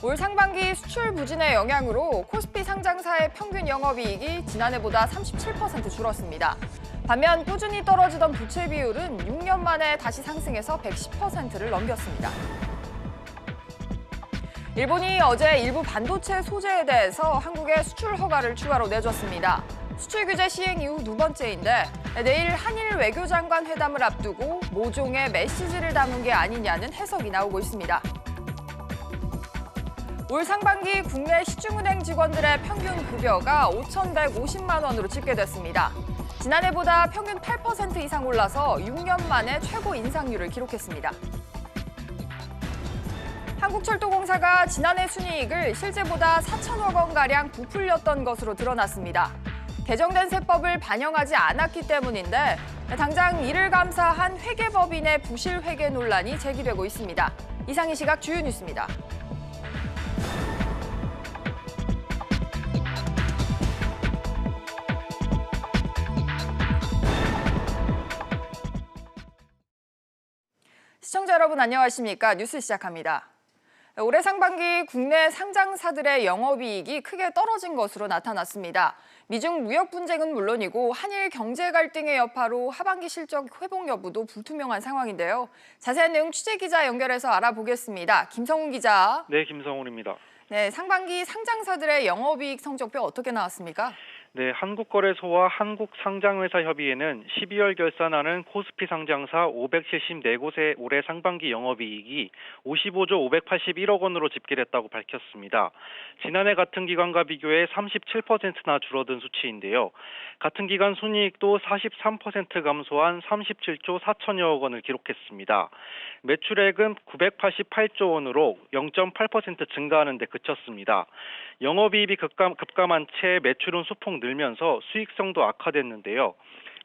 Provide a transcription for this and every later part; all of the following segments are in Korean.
올 상반기 수출 부진의 영향으로 코스피 상장사의 평균 영업이익이 지난해보다 37% 줄었습니다. 반면 꾸준히 떨어지던 부채 비율은 6년 만에 다시 상승해서 110%를 넘겼습니다. 일본이 어제 일부 반도체 소재에 대해서 한국에 수출 허가를 추가로 내줬습니다. 수출 규제 시행 이후 두 번째인데 내일 한일 외교장관 회담을 앞두고 모종의 메시지를 담은 게 아니냐는 해석이 나오고 있습니다. 올 상반기 국내 시중은행 직원들의 평균 급여가 5,150만 원으로 집계됐습니다. 지난해보다 평균 8% 이상 올라서 6년 만에 최고 인상률을 기록했습니다. 한국철도공사가 지난해 순이익을 실제보다 4천억 원가량 부풀렸던 것으로 드러났습니다. 개정된 세법을 반영하지 않았기 때문인데 당장 이를 감사한 회계법인의 부실 회계 논란이 제기되고 있습니다. 이상 이 시각 주요 뉴스입니다. 시청자 여러분 안녕하십니까? 뉴스 시작합니다. 올해 상반기 국내 상장사들의 영업이익이 크게 떨어진 것으로 나타났습니다. 미중 무역 분쟁은 물론이고 한일 경제 갈등의 여파로 하반기 실적 회복 여부도 불투명한 상황인데요. 자세한 내용 취재기자 연결해서 알아보겠습니다. 김성훈 기자. 네, 김성훈입니다. 네, 상반기 상장사들의 영업이익 성적표 어떻게 나왔습니까? 네, 한국거래소와 한국상장회사협의회는 12월 결산하는 코스피 상장사 574곳의 올해 상반기 영업이익이 55조 581억 원으로 집계됐다고 밝혔습니다. 지난해 같은 기간과 비교해 37%나 줄어든 수치인데요. 같은 기간 순이익도 43% 감소한 37조 4천여억 원을 기록했습니다. 매출액은 988조 원으로 0.8% 증가하는 데 그쳤습니다. 영업이익이 급감한 채 매출은 수폭 늘면서 수익성도 악화됐는데요.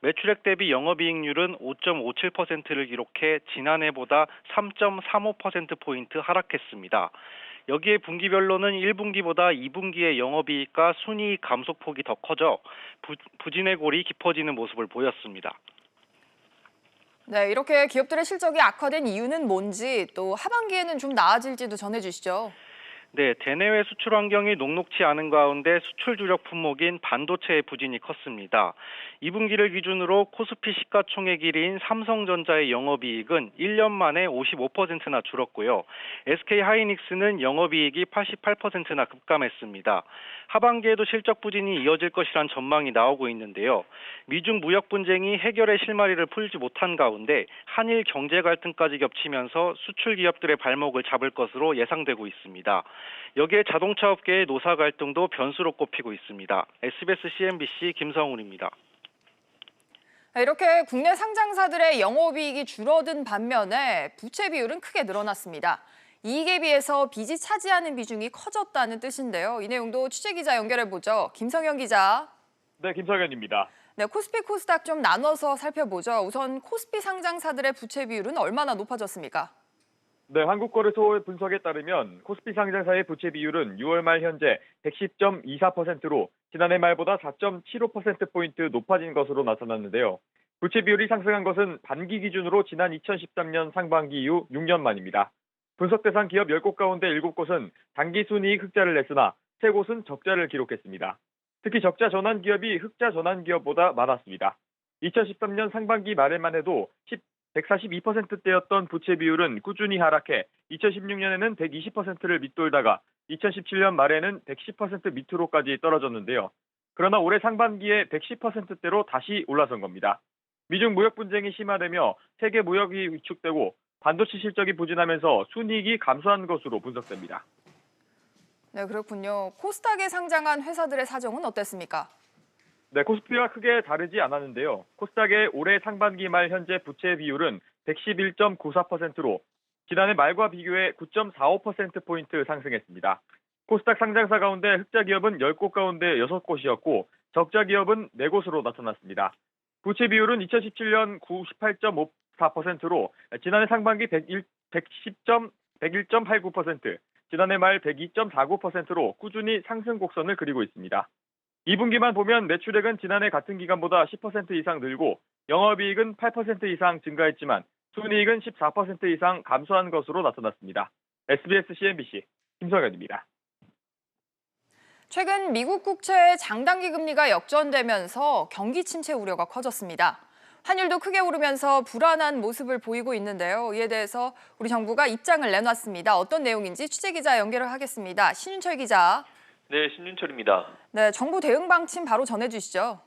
매출액 대비 영업이익률은 5.57%를 기록해 지난해보다 3.35%포인트 하락했습니다. 여기에 분기별로는 1분기보다 2분기의 영업이익과 순이익 감소폭이 더 커져 부진의 골이 깊어지는 모습을 보였습니다. 네, 이렇게 기업들의 실적이 악화된 이유는 뭔지 또 하반기에는 좀 나아질지도 전해주시죠. 네, 대내외 수출 환경이 녹록지 않은 가운데 수출 주력 품목인 반도체의 부진이 컸습니다. 2분기를 기준으로 코스피 시가총액 1위인 삼성전자의 영업이익은 1년 만에 55%나 줄었고요. SK하이닉스는 영업이익이 88%나 급감했습니다. 하반기에도 실적 부진이 이어질 것이란 전망이 나오고 있는데요. 미중 무역 분쟁이 해결의 실마리를 풀지 못한 가운데 한일 경제 갈등까지 겹치면서 수출 기업들의 발목을 잡을 것으로 예상되고 있습니다. 여기에 자동차 업계의 노사 갈등도 변수로 꼽히고 있습니다. SBS CNBC 김성훈입니다. 이렇게 국내 상장사들의 영업이익이 줄어든 반면에 부채 비율은 크게 늘어났습니다. 이익에 비해서 빚이 차지하는 비중이 커졌다는 뜻인데요. 이 내용도 취재기자 연결해보죠. 김성현 기자. 네, 김성현입니다. 네, 코스피 코스닥 좀 나눠서 살펴보죠. 우선 코스피 상장사들의 부채 비율은 얼마나 높아졌습니까? 네, 한국거래소의 분석에 따르면 코스피 상장사의 부채 비율은 6월 말 현재 110.24%로 지난해 말보다 4.75%포인트 높아진 것으로 나타났는데요. 부채 비율이 상승한 것은 반기 기준으로 지난 2013년 상반기 이후 6년 만입니다. 분석 대상 기업 10곳 가운데 7곳은 당기 순이익 흑자를 냈으나 3곳은 적자를 기록했습니다. 특히 적자 전환 기업이 흑자 전환 기업보다 많았습니다. 2013년 상반기 말에만 해도 142%대였던 부채 비율은 꾸준히 하락해 2016년에는 120%를 밑돌다가 2017년 말에는 110% 밑으로까지 떨어졌는데요. 그러나 올해 상반기에 110%대로 다시 올라선 겁니다. 미중 무역 분쟁이 심화되며 세계 무역이 위축되고 반도체 실적이 부진하면서 순이익이 감소한 것으로 분석됩니다. 네, 그렇군요. 코스닥에 상장한 회사들의 사정은 어땠습니까? 네, 코스피와 크게 다르지 않았는데요. 코스닥의 올해 상반기 말 현재 부채 비율은 111.94%로 지난해 말과 비교해 9.45%포인트 상승했습니다. 코스닥 상장사 가운데 흑자 기업은 10곳 가운데 6곳이었고 적자 기업은 4곳으로 나타났습니다. 부채 비율은 2017년 98.54%로 지난해 상반기 101.89%, 지난해 말 102.49%로 꾸준히 상승 곡선을 그리고 있습니다. 2분기만 보면 매출액은 지난해 같은 기간보다 10% 이상 늘고 영업이익은 8% 이상 증가했지만 순이익은 14% 이상 감소한 것으로 나타났습니다. SBS CNBC 김성현입니다. 최근 미국 국채의 장단기 금리가 역전되면서 경기 침체 우려가 커졌습니다. 환율도 크게 오르면서 불안한 모습을 보이고 있는데요. 이에 대해서 우리 정부가 입장을 내놨습니다. 어떤 내용인지 취재기자 연결을 하겠습니다. 신윤철 기자. 네, 신윤철입니다. 네, 정부 대응 방침 바로 전해주시죠.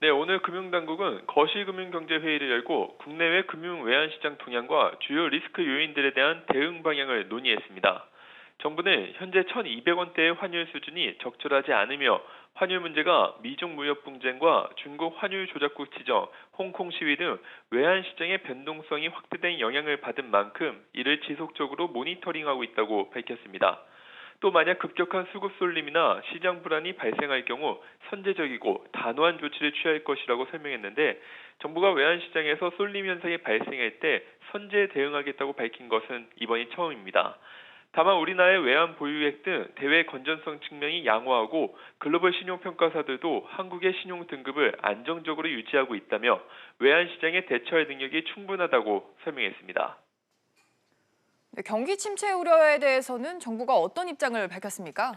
네, 오늘 금융당국은 거시금융경제회의를 열고 국내외 금융 외환시장 동향과 주요 리스크 요인들에 대한 대응 방향을 논의했습니다. 정부는 현재 1,200원대의 환율 수준이 적절하지 않으며 환율 문제가 미중 무역 분쟁과 중국 환율 조작국 지정, 홍콩 시위 등 외환 시장의 변동성이 확대된 영향을 받은 만큼 이를 지속적으로 모니터링하고 있다고 밝혔습니다. 또 만약 급격한 수급 쏠림이나 시장 불안이 발생할 경우 선제적이고 단호한 조치를 취할 것이라고 설명했는데 정부가 외환 시장에서 쏠림 현상이 발생할 때 선제 대응하겠다고 밝힌 것은 이번이 처음입니다. 다만 우리나라의 외환 보유액 등 대외 건전성 측면이 양호하고 글로벌 신용평가사들도 한국의 신용 등급을 안정적으로 유지하고 있다며 외환 시장에 대처할 능력이 충분하다고 설명했습니다. 네, 경기 침체 우려에 대해서는 정부가 어떤 입장을 밝혔습니까?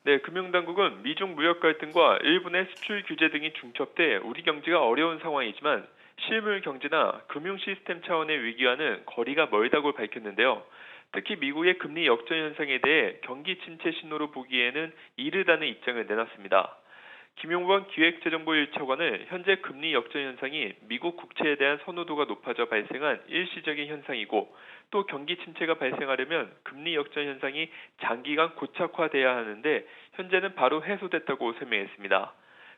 네, 금융당국은 미중 무역 갈등과 일본의 수출 규제 등이 중첩돼 우리 경제가 어려운 상황이지만 실물 경제나 금융 시스템 차원의 위기와는 거리가 멀다고 밝혔는데요. 특히 미국의 금리 역전 현상에 대해 경기 침체 신호로 보기에는 이르다는 입장을 내놨습니다. 김용범 기획재정부 1차관은 현재 금리 역전 현상이 미국 국채에 대한 선호도가 높아져 발생한 일시적인 현상이고 또 경기 침체가 발생하려면 금리 역전 현상이 장기간 고착화돼야 하는데 현재는 바로 해소됐다고 설명했습니다.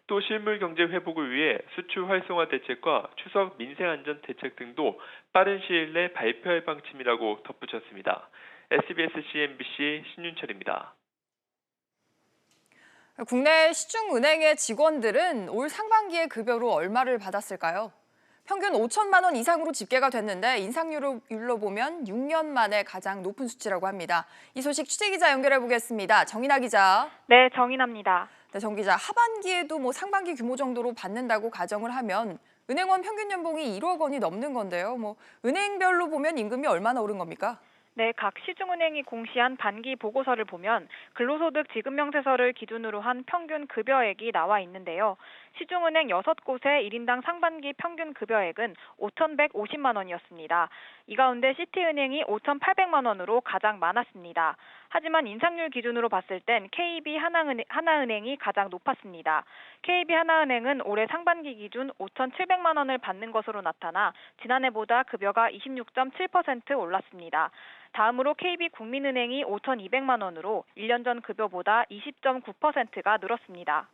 또 실물 경제 회복을 위해 수출 활성화 대책과 추석 민생 안전 대책 등도 빠른 시일 내 발표할 방침이라고 덧붙였습니다. SBS CNBC 신윤철입니다. 국내 시중은행의 직원들은 올 상반기에 급여로 얼마를 받았을까요? 평균 5천만 원 이상으로 집계가 됐는데 인상률로 보면 6년 만에 가장 높은 수치라고 합니다. 이 소식 취재기자 연결해 보겠습니다. 정인아 기자. 네, 정인아입니다. 네, 정 기자. 하반기에도 상반기 규모 정도로 받는다고 가정을 하면 은행원 평균 연봉이 1억 원이 넘는 건데요. 은행별로 보면 임금이 얼마나 오른 겁니까? 네, 각 시중은행이 공시한 반기 보고서를 보면 근로소득 지급명세서를 기준으로 한 평균 급여액이 나와 있는데요. 시중은행 6곳의 1인당 상반기 평균 급여액은 5,150만 원이었습니다. 이 가운데 시티은행이 5,800만 원으로 가장 많았습니다. 하지만 인상률 기준으로 봤을 땐 KB 하나은행이 가장 높았습니다. KB 하나은행은 올해 상반기 기준 5,700만 원을 받는 것으로 나타나 지난해보다 급여가 26.7% 올랐습니다. 다음으로 KB국민은행이 5,200만 원으로 1년 전 급여보다 20.9%가 늘었습니다.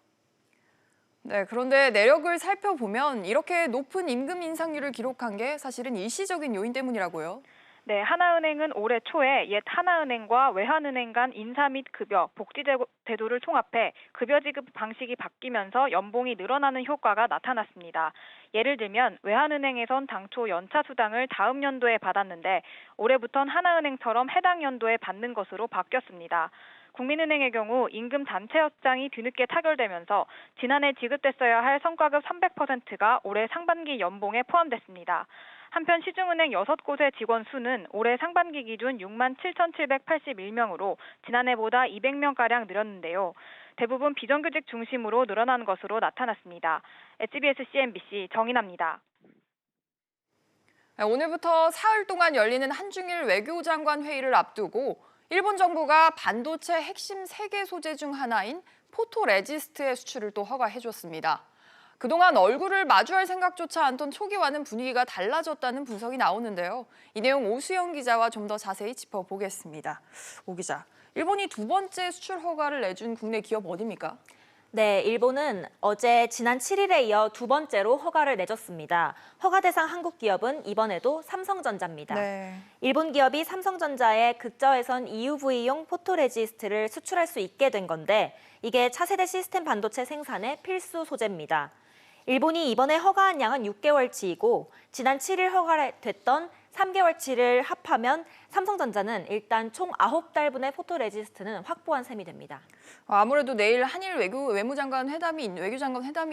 네, 그런데 내력을 살펴보면 이렇게 높은 임금 인상률을 기록한 게 사실은 일시적인 요인 때문이라고요. 네, 하나은행은 올해 초에 옛 하나은행과 외환은행 간 인사 및 급여, 복지 제도를 통합해 급여 지급 방식이 바뀌면서 연봉이 늘어나는 효과가 나타났습니다. 예를 들면 외환은행에선 당초 연차 수당을 다음 연도에 받았는데 올해부턴 하나은행처럼 해당 연도에 받는 것으로 바뀌었습니다. 국민은행의 경우 임금 단체 협상이 뒤늦게 타결되면서 지난해 지급됐어야 할 성과급 300%가 올해 상반기 연봉에 포함됐습니다. 한편 시중은행 6곳의 직원 수는 올해 상반기 기준 6만 7,781명으로 지난해보다 200명가량 늘었는데요. 대부분 비정규직 중심으로 늘어난 것으로 나타났습니다. SBS CNBC 정인아입니다. 오늘부터 사흘 동안 열리는 한중일 외교장관 회의를 앞두고 일본 정부가 반도체 핵심 3개 소재 중 하나인 포토레지스트의 수출을 또 허가해줬습니다. 그동안 얼굴을 마주할 생각조차 않던 초기와는 분위기가 달라졌다는 분석이 나오는데요. 이 내용 오수영 기자와 좀 더 자세히 짚어보겠습니다. 오 기자, 일본이 두 번째 수출 허가를 내준 국내 기업 어디입니까? 네, 일본은 어제 지난 7일에 이어 두 번째로 허가를 내줬습니다. 허가 대상 한국 기업은 이번에도 삼성전자입니다. 네. 일본 기업이 삼성전자에 극저외선 EUV용 포토레지스트를 수출할 수 있게 된 건데 이게 차세대 시스템 반도체 생산의 필수 소재입니다. 일본이 이번에 허가한 양은 6개월치이고 지난 7일 허가됐던 3개월치를 합하면 삼성전자는 일단 총 9달분의 포토레지스트는 확보한 셈이 됩니다. 아무래도 내일 한일 외무장관 회담이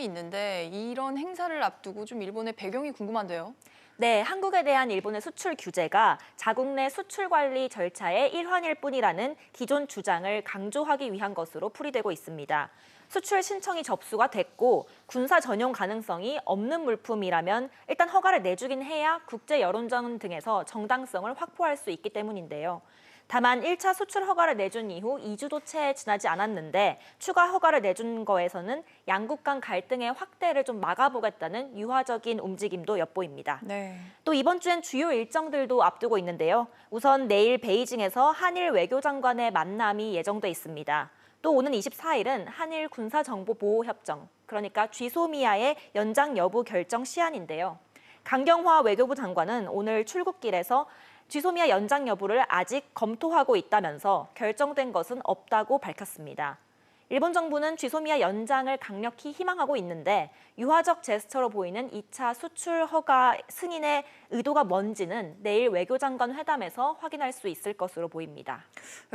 있는데 이런 행사를 앞두고 좀 일본의 배경이 궁금한데요. 네, 한국에 대한 일본의 수출 규제가 자국 내 수출 관리 절차의 일환일 뿐이라는 기존 주장을 강조하기 위한 것으로 풀이되고 있습니다. 수출 신청이 접수가 됐고 군사 전용 가능성이 없는 물품이라면 일단 허가를 내주긴 해야 국제 여론전 등에서 정당성을 확보할 수 있기 때문인데요. 다만 1차 수출 허가를 내준 이후 2주도 채 지나지 않았는데 추가 허가를 내준 거에서는 양국 간 갈등의 확대를 좀 막아보겠다는 유화적인 움직임도 엿보입니다. 네. 또 이번 주엔 주요 일정들도 앞두고 있는데요. 우선 내일 베이징에서 한일 외교장관의 만남이 예정돼 있습니다. 또 오는 24일은 한일 군사정보보호협정, 그러니까 GSOMIA의 연장 여부 결정 시한인데요. 강경화 외교부 장관은 오늘 출국길에서 GSOMIA 연장 여부를 아직 검토하고 있다면서 결정된 것은 없다고 밝혔습니다. 일본 정부는 GSOMIA 연장을 강력히 희망하고 있는데 유화적 제스처로 보이는 2차 수출 허가 승인의 의도가 뭔지는 내일 외교장관 회담에서 확인할 수 있을 것으로 보입니다.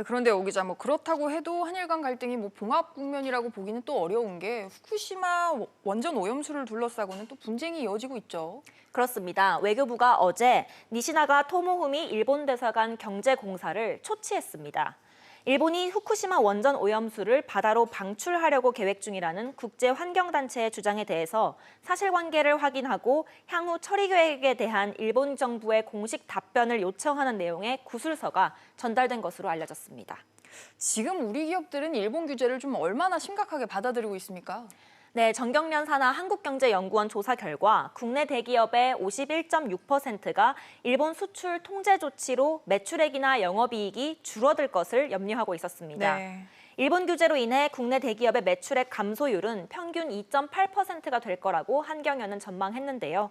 그런데 오 기자, 그렇다고 해도 한일 간 갈등이 봉합 국면이라고 보기는 또 어려운 게 후쿠시마 원전 오염수를 둘러싸고는 또 분쟁이 이어지고 있죠. 그렇습니다. 외교부가 어제 니시나가 토모후미 일본 대사관 경제공사를 초치했습니다. 일본이 후쿠시마 원전 오염수를 바다로 방출하려고 계획 중이라는 국제환경단체의 주장에 대해서 사실관계를 확인하고 향후 처리 계획에 대한 일본 정부의 공식 답변을 요청하는 내용의 구술서가 전달된 것으로 알려졌습니다. 지금 우리 기업들은 일본 규제를 좀 얼마나 심각하게 받아들이고 있습니까? 네, 정경련 산하 한국경제연구원 조사 결과 국내 대기업의 51.6%가 일본 수출 통제 조치로 매출액이나 영업이익이 줄어들 것을 염려하고 있었습니다. 네. 일본 규제로 인해 국내 대기업의 매출액 감소율은 평균 2.8%가 될 거라고 한경연은 전망했는데요.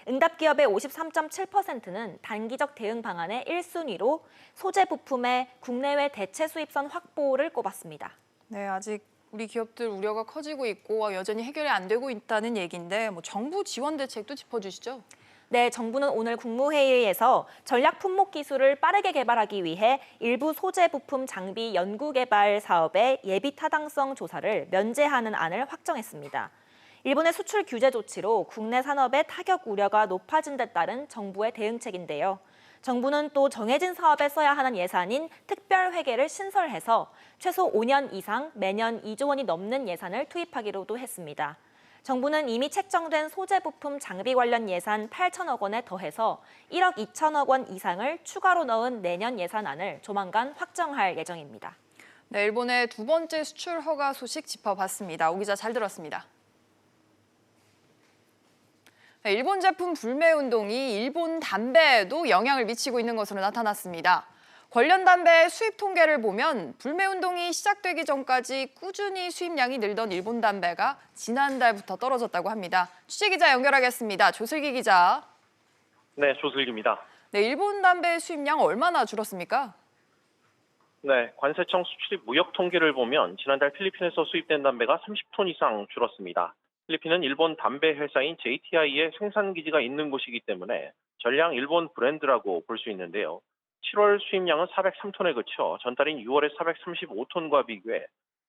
응답 기업의 53.7%는 단기적 대응 방안의 1순위로 소재 부품의 국내외 대체 수입선 확보를 꼽았습니다. 네, 아직 우리 기업들 우려가 커지고 있고 여전히 해결이 안 되고 있다는 얘기인데 정부 지원 대책도 짚어주시죠. 네, 정부는 오늘 국무회의에서 전략 품목 기술을 빠르게 개발하기 위해 일부 소재 부품 장비 연구 개발 사업의 예비 타당성 조사를 면제하는 안을 확정했습니다. 일본의 수출 규제 조치로 국내 산업의 타격 우려가 높아진 데 따른 정부의 대응책인데요. 정부는 또 정해진 사업에 써야 하는 예산인 특별회계를 신설해서 최소 5년 이상 매년 2조 원이 넘는 예산을 투입하기로도 했습니다. 정부는 이미 책정된 소재 부품 장비 관련 예산 8천억 원에 더해서 1억 2천억 원 이상을 추가로 넣은 내년 예산안을 조만간 확정할 예정입니다. 네, 일본의 두 번째 수출 허가 소식 짚어봤습니다. 오 기자 잘 들었습니다. 일본 제품 불매 운동이 일본 담배에도 영향을 미치고 있는 것으로 나타났습니다. 관련 담배 수입 통계를 보면 불매 운동이 시작되기 전까지 꾸준히 수입량이 늘던 일본 담배가 지난달부터 떨어졌다고 합니다. 취재기자 연결하겠습니다. 조슬기 기자. 네, 조슬기입니다. 네, 일본 담배 수입량 얼마나 줄었습니까? 네, 관세청 수출입 무역 통계를 보면 지난달 필리핀에서 수입된 담배가 30톤 이상 줄었습니다. 필리핀은 일본 담배 회사인 JTI의 생산 기지가 있는 곳이기 때문에 전량 일본 브랜드라고 볼 수 있는데요. 7월 수입량은 403톤에 그쳐 전달인 6월의 435톤과 비교해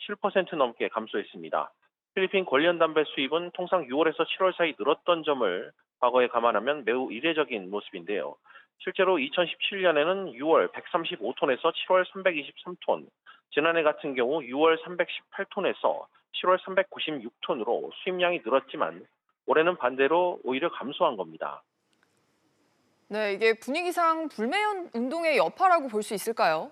7% 넘게 감소했습니다. 필리핀 관련 담배 수입은 통상 6월에서 7월 사이 늘었던 점을 과거에 감안하면 매우 이례적인 모습인데요. 실제로 2017년에는 6월 135톤에서 7월 323톤, 지난해 같은 경우 6월 318톤에서 7월 396톤으로 수입량이 늘었지만 올해는 반대로 오히려 감소한 겁니다. 네, 이게 분위기상 불매 운동의 여파라고 볼 수 있을까요?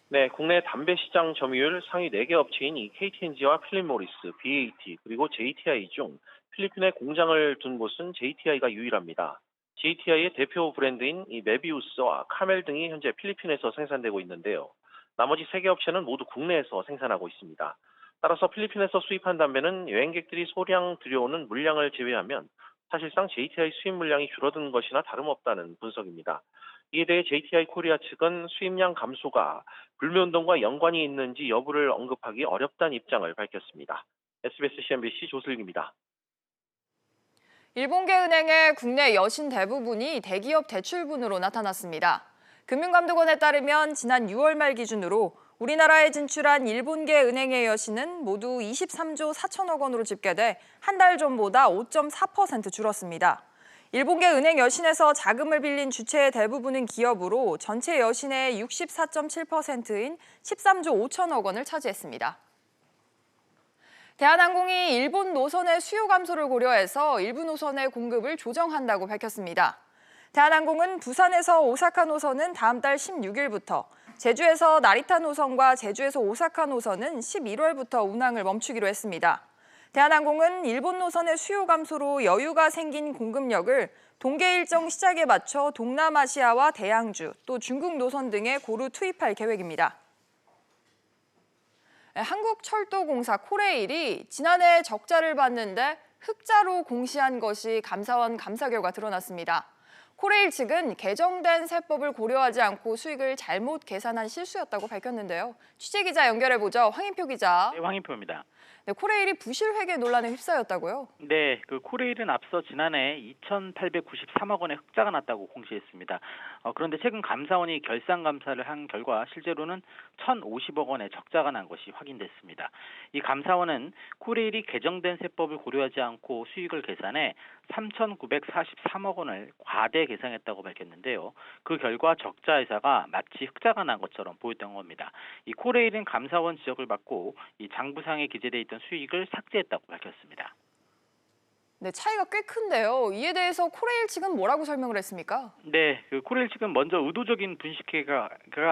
네, 국내 담배 시장 점유율 상위 4개 업체인 이 KT&G와 필립모리스, BAT, 그리고 JTI 중 필리핀에 공장을 둔 곳은 JTI가 유일합니다. JTI의 대표 브랜드인 이 메비우스와 카멜 등이 현재 필리핀에서 생산되고 있는데요. 나머지 3개 업체는 모두 국내에서 생산하고 있습니다. 따라서 필리핀에서 수입한 담배는 여행객들이 소량 들여오는 물량을 제외하면 사실상 JTI 수입 물량이 줄어든 것이나 다름없다는 분석입니다. 이에 대해 JTI 코리아 측은 수입량 감소가 불매운동과 연관이 있는지 여부를 언급하기 어렵다는 입장을 밝혔습니다. SBS CNBC 조슬기입니다. 일본계 은행의 국내 여신 대부분이 대기업 대출분으로 나타났습니다. 금융감독원에 따르면 지난 6월 말 기준으로 우리나라에 진출한 일본계 은행의 여신은 모두 23조 4천억 원으로 집계돼 한 달 전보다 5.4% 줄었습니다. 일본계 은행 여신에서 자금을 빌린 주체의 대부분은 기업으로 전체 여신의 64.7%인 13조 5천억 원을 차지했습니다. 대한항공이 일본 노선의 수요 감소를 고려해서 일부 노선의 공급을 조정한다고 밝혔습니다. 대한항공은 부산에서 오사카 노선은 다음 달 16일부터, 제주에서 나리타 노선과 제주에서 오사카 노선은 11월부터 운항을 멈추기로 했습니다. 대한항공은 일본 노선의 수요 감소로 여유가 생긴 공급력을 동계 일정 시작에 맞춰 동남아시아와 대양주, 또 중국 노선 등에 고루 투입할 계획입니다. 한국철도공사 코레일이 지난해 적자를 봤는데 흑자로 공시한 것이 감사원 감사 결과 드러났습니다. 코레일 측은 개정된 세법을 고려하지 않고 수익을 잘못 계산한 실수였다고 밝혔는데요. 취재기자 연결해보죠. 황인표 기자. 네, 황인표입니다. 네, 코레일이 부실회계 논란에 휩싸였다고요? 네, 코레일은 앞서 지난해 2,893억 원의 흑자가 났다고 공시했습니다. 그런데 최근 감사원이 결산 감사를 한 결과 실제로는 1,050억 원의 적자가 난 것이 확인됐습니다. 이 감사원은 코레일이 개정된 세법을 고려하지 않고 수익을 계산해 3,943억 원을 과대 계산했다고 밝혔는데요. 그 결과 적자 회사가 마치 흑자가 난 것처럼 보였던 겁니다. 이 코레일은 감사원 지적을 받고 이 장부상에 기재돼 있던 수익을 삭제했다고 밝혔습니다. 네, 차이가 꽤 큰데요. 이에 대해서 코레일 측은 뭐라고 설명을 했습니까? 네, 코레일 측은 먼저 의도적인 분식회계가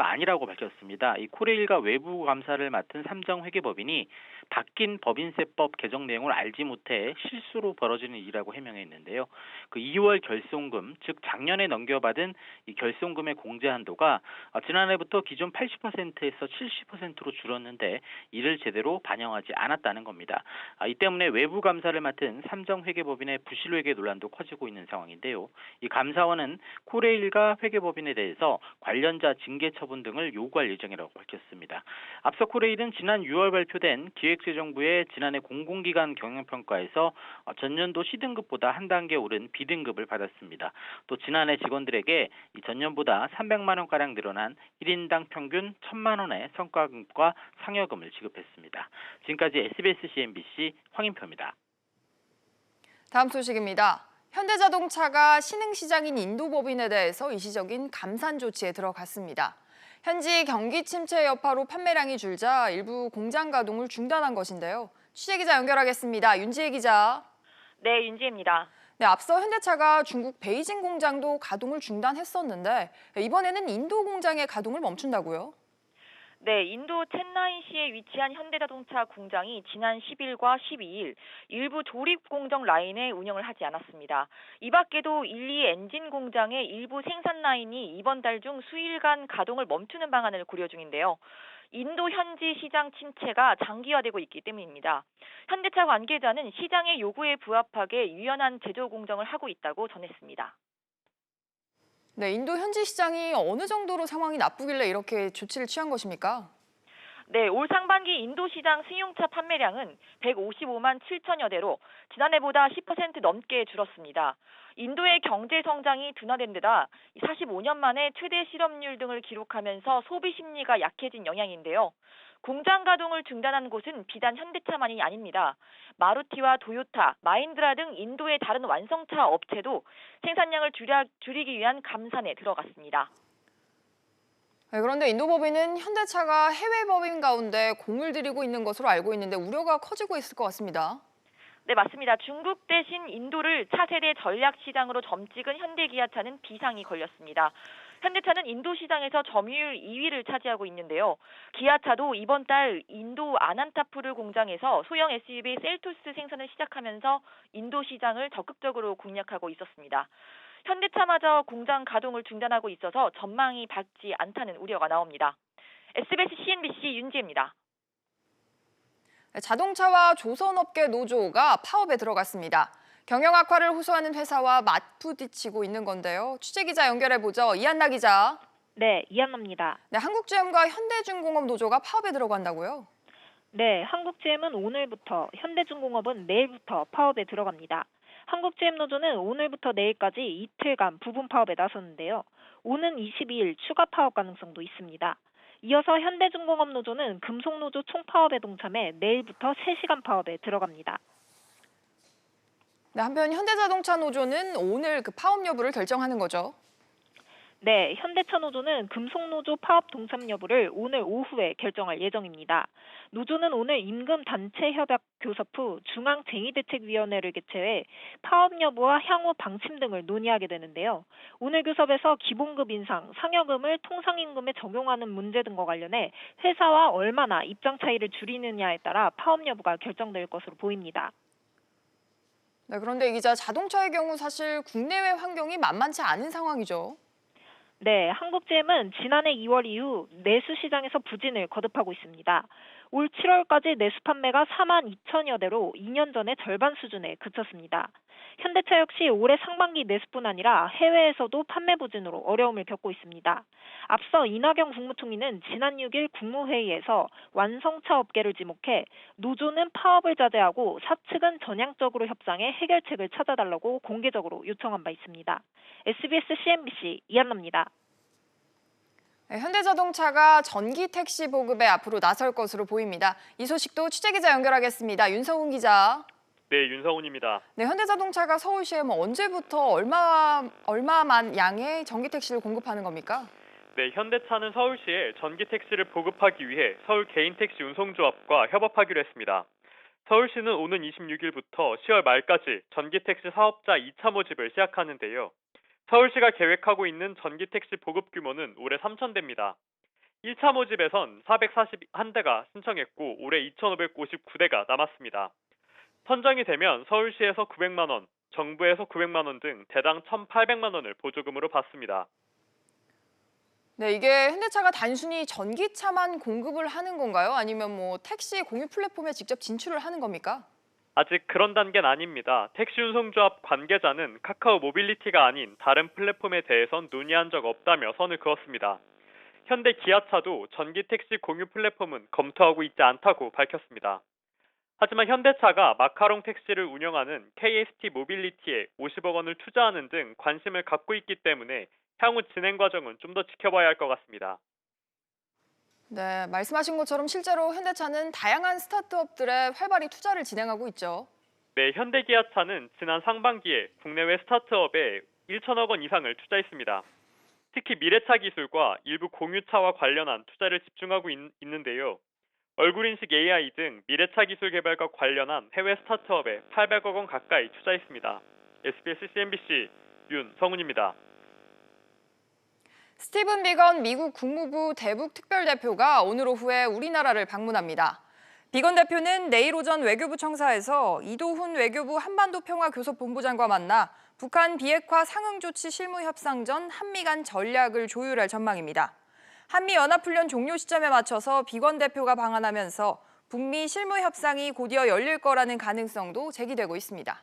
아니라고 밝혔습니다. 이 코레일과 외부 감사를 맡은 삼정회계법인이 바뀐 법인세법 개정 내용을 알지 못해 실수로 벌어지는 일이라고 해명했는데요. 2월 결손금, 즉 작년에 넘겨받은 이 결손금의 공제 한도가 지난해부터 기존 80%에서 70%로 줄었는데 이를 제대로 반영하지 않았다는 겁니다. 이 때문에 외부 감사를 맡은 삼정회계법인의 부실회계 논란도 커지고 있는 상황인데요. 이 감사원은 코레일과 회계법인에 대해서 관련자 징계 처분 등을 요구할 예정이라고 밝혔습니다. 앞서 코레일은 지난 6월 발표된 기획재정부의 지난해 공공기관 경영평가에서 전년도 C등급보다 한 단계 오른 B등급을 받았습니다. 또 지난해 직원들에게 전년보다 300만 원가량 늘어난 1인당 평균 1,000만 원의 성과급과 상여금을 지급했습니다. 지금까지 SBS CNBC 황인표입니다. 다음 소식입니다. 현대자동차가 신흥시장인 인도법인에 대해서 일시적인 감산 조치에 들어갔습니다. 현지 경기 침체 여파로 판매량이 줄자 일부 공장 가동을 중단한 것인데요. 취재기자 연결하겠습니다. 윤지혜 기자. 네, 윤지혜입니다. 네, 앞서 현대차가 중국 베이징 공장도 가동을 중단했었는데 이번에는 인도 공장의 가동을 멈춘다고요? 네, 인도 첸나이시에 위치한 현대자동차 공장이 지난 10일과 12일 일부 조립 공정 라인의 운영을 하지 않았습니다. 이 밖에도 1, 2 엔진 공장의 일부 생산 라인이 이번 달 중 수일간 가동을 멈추는 방안을 고려 중인데요. 인도 현지 시장 침체가 장기화되고 있기 때문입니다. 현대차 관계자는 시장의 요구에 부합하게 유연한 제조 공정을 하고 있다고 전했습니다. 네, 인도 현지 시장이 어느 정도로 상황이 나쁘길래 이렇게 조치를 취한 것입니까? 네, 올 상반기 인도 시장 승용차 판매량은 155만 7천여 대로 지난해보다 10% 넘게 줄었습니다. 인도의 경제 성장이 둔화된 데다 45년 만에 최대 실업률 등을 기록하면서 소비 심리가 약해진 영향인데요. 공장 가동을 중단한 곳은 비단 현대차만이 아닙니다. 마루티와 도요타, 마힌드라 등 인도의 다른 완성차 업체도 생산량을 줄이기 위한 감산에 들어갔습니다. 네, 그런데 인도법인은 현대차가 해외 법인 가운데 공을 들이고 있는 것으로 알고 있는데 우려가 커지고 있을 것 같습니다. 네, 맞습니다. 중국 대신 인도를 차세대 전략 시장으로 점찍은 현대기아차는 비상이 걸렸습니다. 현대차는 인도 시장에서 점유율 2위를 차지하고 있는데요. 기아차도 이번 달 인도 아난타푸르 공장에서 소형 SUV 셀토스 생산을 시작하면서 인도 시장을 적극적으로 공략하고 있었습니다. 현대차마저 공장 가동을 중단하고 있어서 전망이 밝지 않다는 우려가 나옵니다. SBS CNBC 윤지혜입니다. 자동차와 조선업계 노조가 파업에 들어갔습니다. 경영 악화를 호소하는 회사와 맞부딪히고 있는 건데요. 취재기자 연결해보죠. 이한나 기자. 네, 이한나입니다. 네, 한국GM과 현대중공업 노조가 파업에 들어간다고요? 네, 한국GM은 오늘부터, 현대중공업은 내일부터 파업에 들어갑니다. 한국GM 노조는 오늘부터 내일까지 이틀간 부분 파업에 나섰는데요. 오는 22일 추가 파업 가능성도 있습니다. 이어서 현대중공업 노조는 금속노조 총파업에 동참해 내일부터 3시간 파업에 들어갑니다. 네, 한편 현대자동차 노조는 오늘 그 파업 여부를 결정하는 거죠. 네, 현대차 노조는 금속노조 파업 동참 여부를 오늘 오후에 결정할 예정입니다. 노조는 오늘 임금단체협약 교섭 후 중앙쟁의대책위원회를 개최해 파업 여부와 향후 방침 등을 논의하게 되는데요. 오늘 교섭에서 기본급 인상, 상여금을 통상임금에 적용하는 문제 등과 관련해 회사와 얼마나 입장 차이를 줄이느냐에 따라 파업 여부가 결정될 것으로 보입니다. 네, 그런데 이 기자, 자동차의 경우 사실 국내외 환경이 만만치 않은 상황이죠. 네, 한국GM은 지난해 2월 이후 내수 시장에서 부진을 거듭하고 있습니다. 올 7월까지 내수 판매가 4만 2천여 대로 2년 전의 절반 수준에 그쳤습니다. 현대차 역시 올해 상반기 내수뿐 아니라 해외에서도 판매 부진으로 어려움을 겪고 있습니다. 앞서 이낙연 국무총리는 지난 6일 국무회의에서 완성차 업계를 지목해 노조는 파업을 자제하고 사측은 전향적으로 협상해 해결책을 찾아달라고 공개적으로 요청한 바 있습니다. SBS CNBC 이한나입니다. 네, 현대자동차가 전기 택시 보급에 앞으로 나설 것으로 보입니다. 이 소식도 취재기자 연결하겠습니다. 윤성훈 기자. 네, 윤성훈입니다. 네, 현대자동차가 서울시에 언제부터 얼마만 양의 전기 택시를 공급하는 겁니까? 네, 현대차는 서울시에 전기 택시를 보급하기 위해 서울 개인택시 운송조합과 협업하기로 했습니다. 서울시는 오는 26일부터 10월 말까지 전기 택시 사업자 2차 모집을 시작하는데요. 서울시가 계획하고 있는 전기 택시 보급 규모는 올해 3,000대입니다. 1차 모집에선 441대가 신청했고 올해 2,559대가 남았습니다. 선정이 되면 서울시에서 900만 원, 정부에서 900만 원 등 대당 1,800만 원을 보조금으로 받습니다. 네, 이게 현대차가 단순히 전기차만 공급을 하는 건가요? 아니면 택시 공유 플랫폼에 직접 진출을 하는 겁니까? 아직 그런 단계는 아닙니다. 택시운송조합 관계자는 카카오 모빌리티가 아닌 다른 플랫폼에 대해선 논의한 적 없다며 선을 그었습니다. 현대 기아차도 전기택시 공유 플랫폼은 검토하고 있지 않다고 밝혔습니다. 하지만 현대차가 마카롱 택시를 운영하는 KST 모빌리티에 50억 원을 투자하는 등 관심을 갖고 있기 때문에 향후 진행 과정은 좀 더 지켜봐야 할 것 같습니다. 네, 말씀하신 것처럼 실제로 현대차는 다양한 스타트업들에 활발히 투자를 진행하고 있죠. 네, 현대기아차는 지난 상반기에 국내외 스타트업에 1천억 원 이상을 투자했습니다. 특히 미래차 기술과 일부 공유차와 관련한 투자를 집중하고 있는데요. 얼굴인식 AI 등 미래차 기술 개발과 관련한 해외 스타트업에 800억 원 가까이 투자했습니다. SBS CNBC 윤성훈입니다. 스티븐 비건 미국 국무부 대북 특별대표가 오늘 오후에 우리나라를 방문합니다. 비건 대표는 내일 오전 외교부 청사에서 이도훈 외교부 한반도평화교섭본부장과 만나 북한 비핵화 상응조치 실무협상 전 한미 간 전략을 조율할 전망입니다. 한미연합훈련 종료 시점에 맞춰서 비건 대표가 방한하면서 북미 실무협상이 곧이어 열릴 거라는 가능성도 제기되고 있습니다.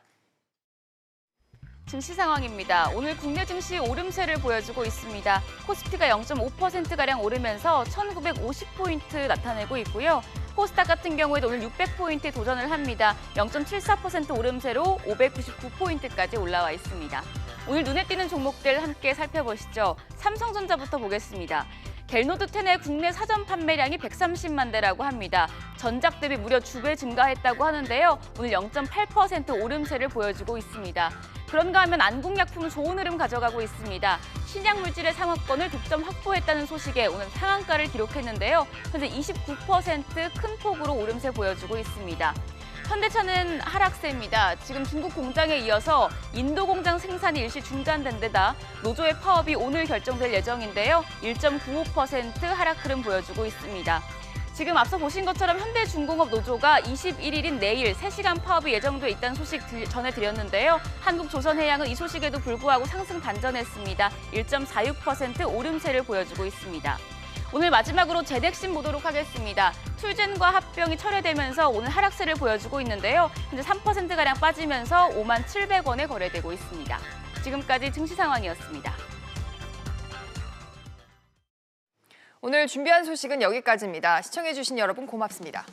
증시 상황입니다. 오늘 국내 증시 오름세를 보여주고 있습니다. 코스피가 0.5%가량 오르면서 1950포인트 나타내고 있고요. 코스닥 같은 경우에도 오늘 600포인트 도전을 합니다. 0.74% 오름세로 599포인트까지 올라와 있습니다. 오늘 눈에 띄는 종목들 함께 살펴보시죠. 삼성전자부터 보겠습니다. 갤노드 10의 국내 사전 판매량이 130만 대라고 합니다. 전작 대비 무려 2배 증가했다고 하는데요. 오늘 0.8% 오름세를 보여주고 있습니다. 그런가 하면 안국약품은 좋은 흐름 가져가고 있습니다. 신약물질의 상업권을 독점 확보했다는 소식에 오늘 상한가를 기록했는데요. 현재 29% 큰 폭으로 오름세 보여주고 있습니다. 현대차는 하락세입니다. 지금 중국 공장에 이어서 인도 공장 생산이 일시 중단된 데다 노조의 파업이 오늘 결정될 예정인데요. 1.95% 하락 흐름 보여주고 있습니다. 지금 앞서 보신 것처럼 현대중공업 노조가 21일인 내일 3시간 파업이 예정돼 있다는 소식 전해드렸는데요. 한국조선해양은 이 소식에도 불구하고 상승 반전했습니다. 1.46% 오름세를 보여주고 있습니다. 오늘 마지막으로 제덱신 보도록 하겠습니다. 툴젠과 합병이 철회되면서 오늘 하락세를 보여주고 있는데요. 현재 3%가량 빠지면서 5만 700원에 거래되고 있습니다. 지금까지 증시 상황이었습니다. 오늘 준비한 소식은 여기까지입니다. 시청해주신 여러분 고맙습니다.